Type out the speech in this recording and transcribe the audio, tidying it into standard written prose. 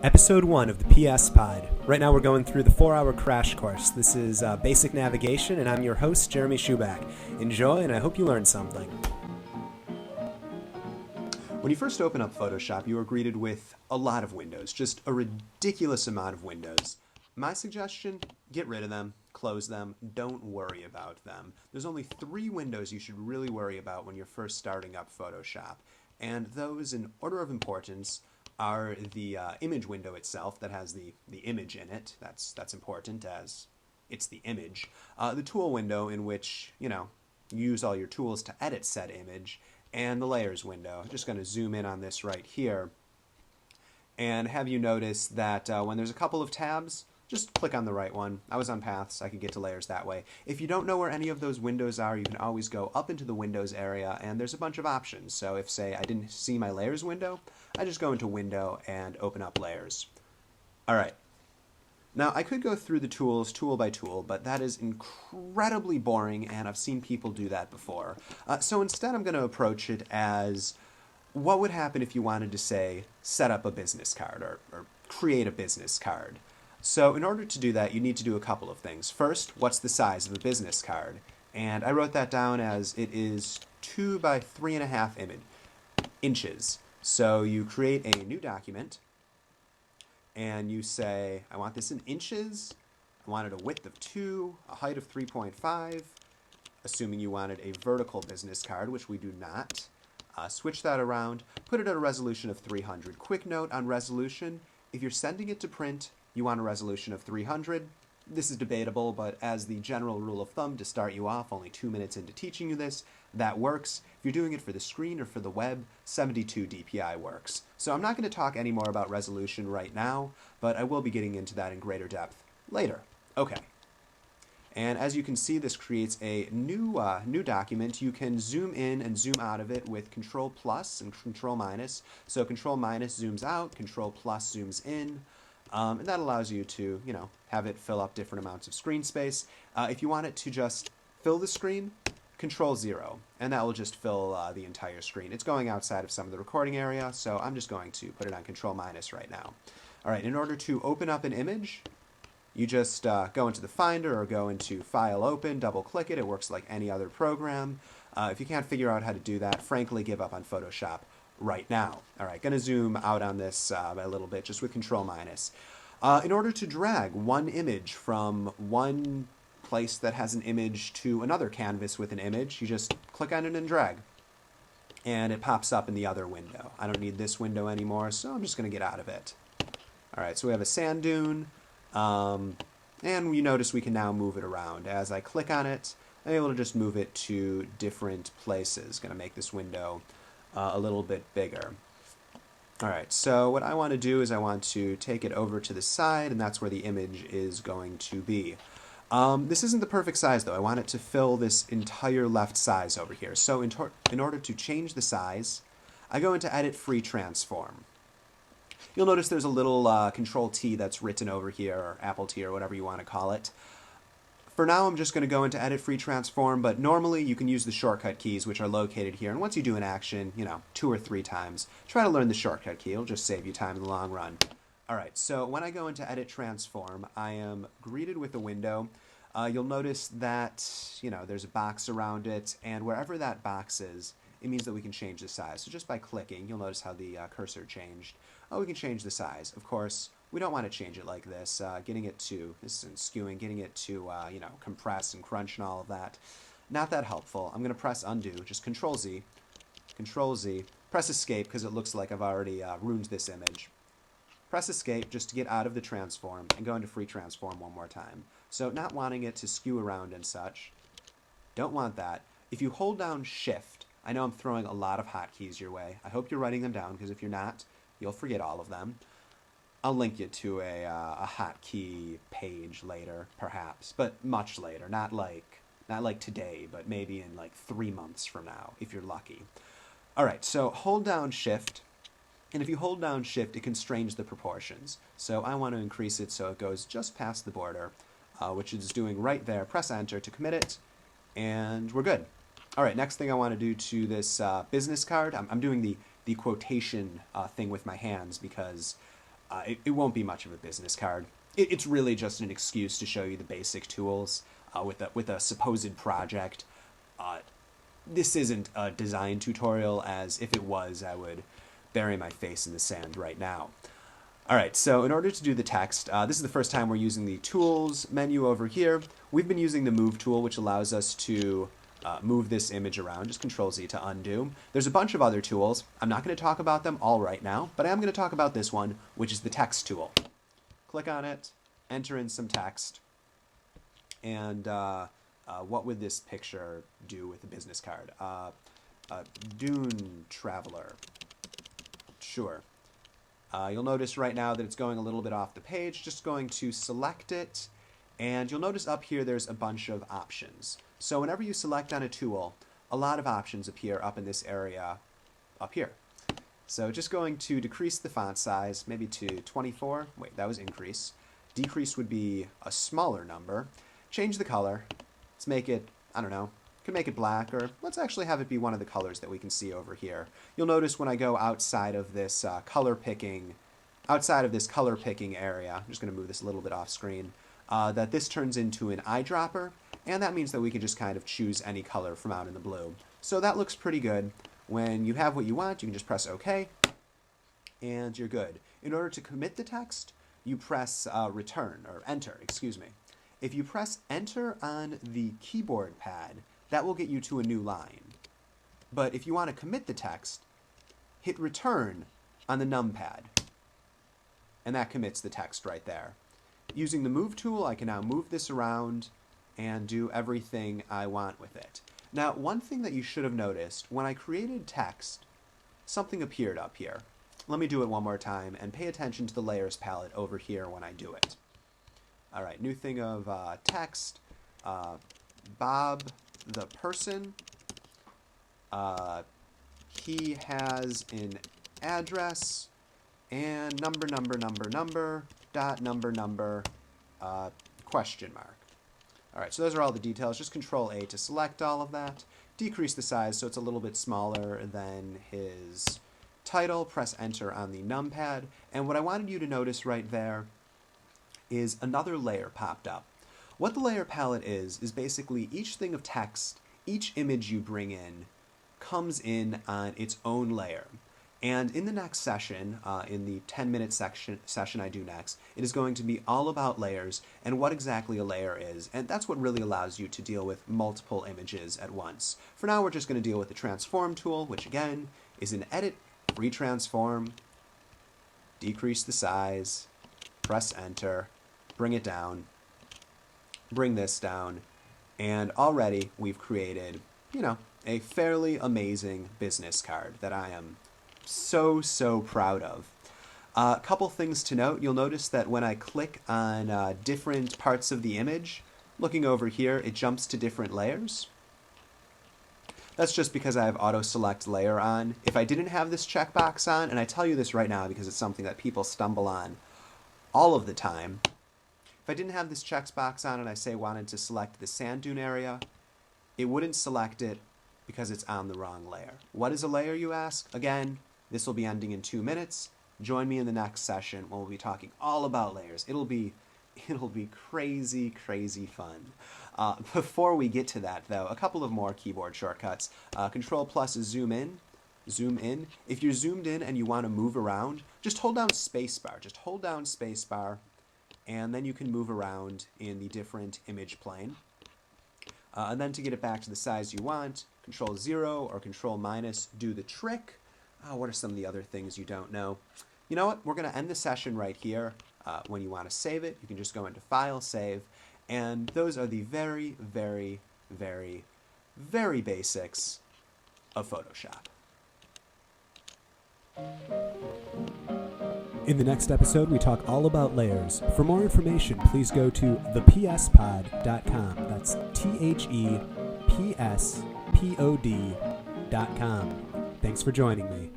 Episode 1 of the PS Pod. Right now we're going through the 4-hour crash course. This is basic navigation, and I'm your host, Jeremy Schuback. Enjoy, and I hope you learned something. When you first open up Photoshop, you are greeted with a lot of windows, just a ridiculous amount of windows. My suggestion, get rid of them, close them, don't worry about them. There's only 3 windows you should really worry about when you're first starting up Photoshop, and those, in order of importance, are the image window itself that has the image in it. That's important as it's the image. The tool window in which, you use all your tools to edit said image, and the layers window. I'm just going to zoom in on this right here and have you notice that when there's a couple of tabs, just click on the right one. I was on paths, I could get to layers that way. If you don't know where any of those windows are, you can always go up into the windows area, and there's a bunch of options. So if, say, I didn't see my layers window, I just go into window and open up layers. All right. Now, I could go through the tools tool by tool, but that is incredibly boring, and I've seen people do that before. So instead, I'm going to approach it as what would happen if you wanted to, say, set up a business card or create a business card. So in order to do that, you need to do a couple of things. First, what's the size of a business card? And I wrote that down as it is 2 by 3.5 inches. So you create a new document, and you say, I want this in inches. I wanted a width of 2, a height of 3.5, assuming you wanted a vertical business card, which we do not. Switch that around, put it at a resolution of 300. Quick note on resolution, if you're sending it to print, you want a resolution of 300. This is debatable, but as the general rule of thumb to start you off, only 2 minutes into teaching you this, that works. If you're doing it for the screen or for the web, 72 dpi works. So I'm not going to talk any more about resolution right now, but I will be getting into that in greater depth later. Okay. And as you can see, this creates a new document. You can zoom in and zoom out of it with Control plus and Control minus. So Control minus zooms out, Control plus zooms in. And that allows you to, have it fill up different amounts of screen space. If you want it to just fill the screen, Control 0, and that will just fill the entire screen. It's going outside of some of the recording area, so I'm just going to put it on Control minus right now. All right, in order to open up an image, you just go into the Finder or go into File Open, double-click it. It works like any other program. If you can't figure out how to do that, frankly, give up on Photoshop right now. All right, going to zoom out on this a little bit just with Control minus. In order to drag one image from one place that has an image to another canvas with an image, you just click on it and drag. And it pops up in the other window. I don't need this window anymore, so I'm just going to get out of it. All right, so we have a sand dune, and you notice we can now move it around. As I click on it, I'm able to just move it to different places. Going to make this window a little bit bigger. All right, so what I want to do is I want to take it over to the side, and that's where the image is going to be. This isn't the perfect size, though. I want it to fill this entire left size over here. So in order to change the size, I go into Edit Free Transform. You'll notice there's a little Control T that's written over here, or Apple T, or whatever you want to call it. For now, I'm just going to go into Edit Free Transform, but normally you can use the shortcut keys, which are located here. And once you do an action, 2 or 3 times, try to learn the shortcut key. It'll just save you time in the long run. All right, so when I go into Edit Transform, I am greeted with a window. You'll notice that, there's a box around it, and wherever that box is, it means that we can change the size. So just by clicking, you'll notice how the cursor changed. We can change the size. Of course, we don't want to change it like this. This isn't skewing, getting it to, compress and crunch and all of that. Not that helpful. I'm going to press undo, just Control Z, press escape because it looks like I've already ruined this image. Press escape just to get out of the transform and go into free transform one more time. So not wanting it to skew around and such. Don't want that. If you hold down Shift, I know I'm throwing a lot of hotkeys your way. I hope you're writing them down because if you're not, you'll forget all of them. I'll link you to a hotkey page later, perhaps, but much later. Not like today, but maybe in like 3 months from now, if you're lucky. All right, so hold down Shift, and if you hold down Shift, it constrains the proportions. So I want to increase it so it goes just past the border, which it's doing right there. Press Enter to commit it, and we're good. All right, next thing I want to do to this business card, I'm doing the quotation thing with my hands because it won't be much of a business card. It's really just an excuse to show you the basic tools with a supposed project. This isn't a design tutorial, as if it was, I would bury my face in the sand right now. All right, so in order to do the text, this is the first time we're using the Tools menu over here. We've been using the Move tool, which allows us to move this image around. Just Control-Z to undo. There's a bunch of other tools. I'm not going to talk about them all right now, but I am going to talk about this one, which is the Text tool. Click on it, enter in some text, and what would this picture do with the business card? Dune Traveler. Sure. You'll notice right now that it's going a little bit off the page. Just going to select it, and you'll notice up here there's a bunch of options. So whenever you select on a tool, a lot of options appear up in this area up here. So just going to decrease the font size, maybe to 24. Wait, that was increase. Decrease would be a smaller number. Change the color. Let's make it, I don't know, can make it black, or let's actually have it be one of the colors that we can see over here. You'll notice when I go outside of this color picking area, I'm just going to move this a little bit off screen, that this turns into an eyedropper, and that means that we can just kind of choose any color from out in the blue. So that looks pretty good. When you have what you want, you can just press OK, and you're good. In order to commit the text, you press enter. If you press enter on the keyboard pad, that will get you to a new line. But if you want to commit the text, hit return on the numpad, and that commits the text right there. Using the Move tool, I can now move this around and do everything I want with it. Now, one thing that you should have noticed, when I created text, something appeared up here. Let me do it one more time, and pay attention to the layers palette over here when I do it. All right, new thing of text, Bob the person, he has an address, and number, question mark. All right, so those are all the details. Just Control-A to select all of that. Decrease the size so it's a little bit smaller than his title. Press enter on the numpad. And what I wanted you to notice right there is another layer popped up. What the layer palette is basically each thing of text, each image you bring in, comes in on its own layer. And in the next session, in the 10-minute session I do next, it is going to be all about layers and what exactly a layer is. And that's what really allows you to deal with multiple images at once. For now, we're just going to deal with the transform tool, which again is an edit, free transform, decrease the size, press enter, bring it down, bring this down, and already we've created, a fairly amazing business card that I am so proud of. A couple things to note. You'll notice that when I click on different parts of the image, looking over here, it jumps to different layers. That's just because I have auto select layer on. If I didn't have this checkbox on, and I tell you this right now because it's something that people stumble on all of the time, if I didn't have this checkbox on and I say wanted to select the sand dune area, it wouldn't select it because it's on the wrong layer. What is a layer, you ask? Again, this will be ending in 2 minutes. Join me in the next session when we'll be talking all about layers. It'll be crazy fun. Before we get to that, though, a couple of more keyboard shortcuts. Control plus is zoom in. Zoom in. If you're zoomed in and you want to move around, just hold down spacebar. Just hold down spacebar, and then you can move around in the different image plane. And then to get it back to the size you want, Control 0 or Control minus do the trick. What are some of the other things you don't know? You know what? We're going to end the session right here. When you want to save it, you can just go into File, Save, and those are the very basics of Photoshop. In the next episode, we talk all about layers. For more information, please go to thepspod.com. That's THEPSPOD.com. Thanks for joining me.